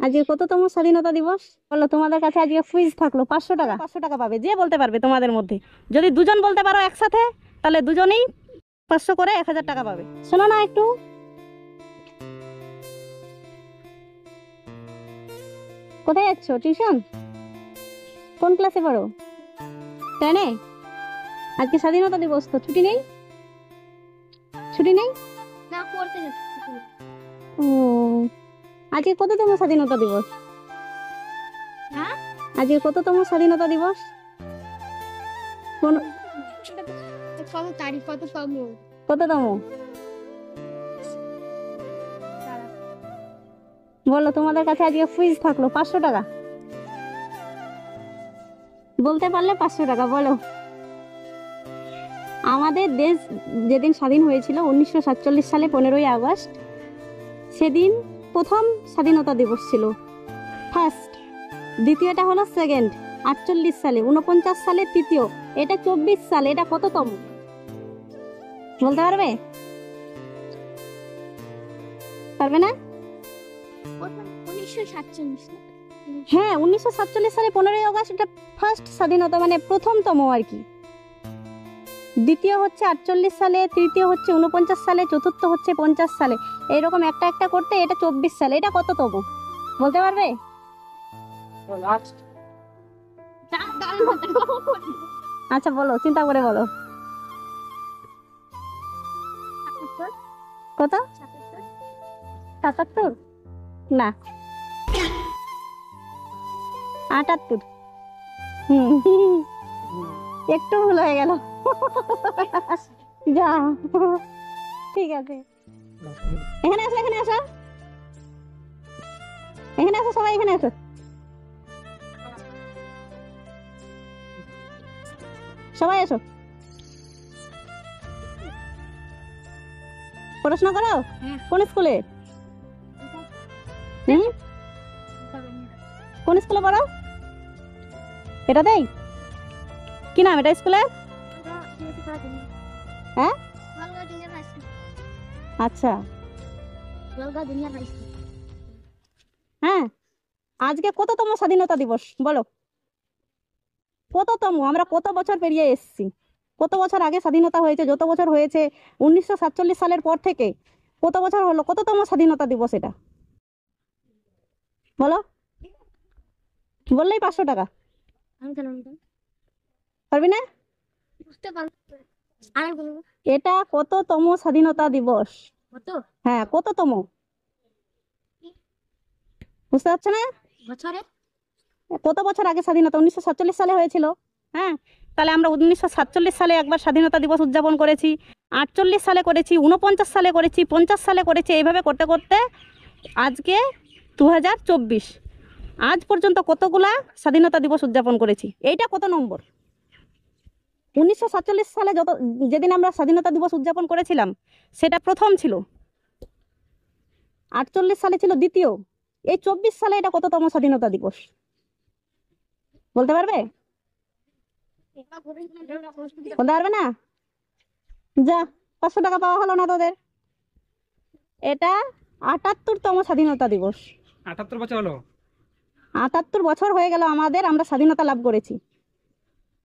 আজকে কততম স্বাধীনতা দিবস? বলো, তোমাদের কাছে আজকে কুইজ থাকলো, 500 টাকা। 500 টাকা পাবে যে বলতে পারবে তোমাদের মধ্যে। যদি দুজন বলতে পারো একসাথে, তাহলে দুজনেই 500 করে 1000 টাকা পাবে। শোনো না একটু, কোথায় যাচ্ছ? টিউশন? কোন ক্লাসে পড়ো? 10-এ? আজকে স্বাধীনতা দিবস, তো ছুটি নেই? ছুটি নেই? না, পড়তে যাচ্ছি। ও, আজকে কততম স্বাধীনতা দিবস? হ্যাঁ, আজকে কততম স্বাধীনতা দিবস? কোন কত তারিখ, কত সময়? কততম বলো, তোমাদের কাছে আজকে কুইজ থাকলো, 500 টাকা। বলতে পারলে 500 টাকা। বলো, আমাদের দেশ যেদিন স্বাধীন হয়েছিল 1947 সালে 15ই আগস্ট, সেদিন প্রথম স্বাধীনতা দিবস ছিল, ফার্স্ট। দ্বিতীয়টা হলো সেকেন্ড, 48 সালে। 49 সালে তৃতীয়, এটা 24 সালে। এটা কততম বলতে পারবে? পারবে না? 1947। হ্যাঁ, 1947 সালে 15ই আগস্ট, এটা ফার্স্ট স্বাধীনতা, মানে প্রথমতম আর কি। দ্বিতীয় হচ্ছে 48 সালে, তৃতীয় হচ্ছে 49 সালে, চতুর্থ হচ্ছে 50 সালে। এইরকম একটা একটা করতে এটা 24 সালে। এটা কততম বলতে পারবে? আচ্ছা বলো, চিন্তা করে বলো। কত? 77? না, 78। একটু ভুল হয়ে গেল। যা, ঠিক আছে। এখানে আসো, এখানে আসো, এখানে আসো, সবাই এখানে আসো, সবাই আসো। পড়াশোনা করো? কোন স্কুলে? কোন স্কুলে পড়ো? এটাতেই? কি নাম এটা স্কুলের? হ্যাঁ, আচ্ছা। হ্যাঁ, আজকে কততম স্বাধীনতা দিবস বলো? কততম? আমরা কত বছর পেরিয়ে এসেছি? কত বছর আগে স্বাধীনতা হয়েছে? যত বছর হয়েছে 1947 সালের পর থেকে কত বছর হলো? কততম স্বাধীনতা দিবস এটা বলো? বললেই 500 টাকা। পারবি না? এটা কততম স্বাধীনতা দিবস? হ্যাঁ, কততম বুঝতে পারছো না? বছরে কত বছর আগে স্বাধীনতা? 1947 সালে হয়েছিল। হ্যাঁ, তাহলে আমরা 1947 সালে একবার স্বাধীনতা দিবস উদযাপন করেছি, 48 সালে করেছি, 49 সালে করেছি, 50 সালে করেছি। এইভাবে করতে করতে আজকে 2024, আজ পর্যন্ত কতগুলা স্বাধীনতা দিবস উদযাপন করেছি? এইটা কত নম্বর? 1947 সালে যেদিন আমরা স্বাধীনতা দিবস উদযাপন করেছিলাম, সেটা প্রথম ছিল। 48 সালে ছিল দ্বিতীয়। এই 24 সালে এটা কততম স্বাধীনতা দিবস বলতে পারবে? বলতে পারবে না? যা, 500 টাকা পাওয়া হলো না তোদের। এটা 78তম স্বাধীনতা দিবস। 78 বছর হলো। 78 বছর হয়ে গেল আমাদের, আমরা স্বাধীনতা লাভ করেছি।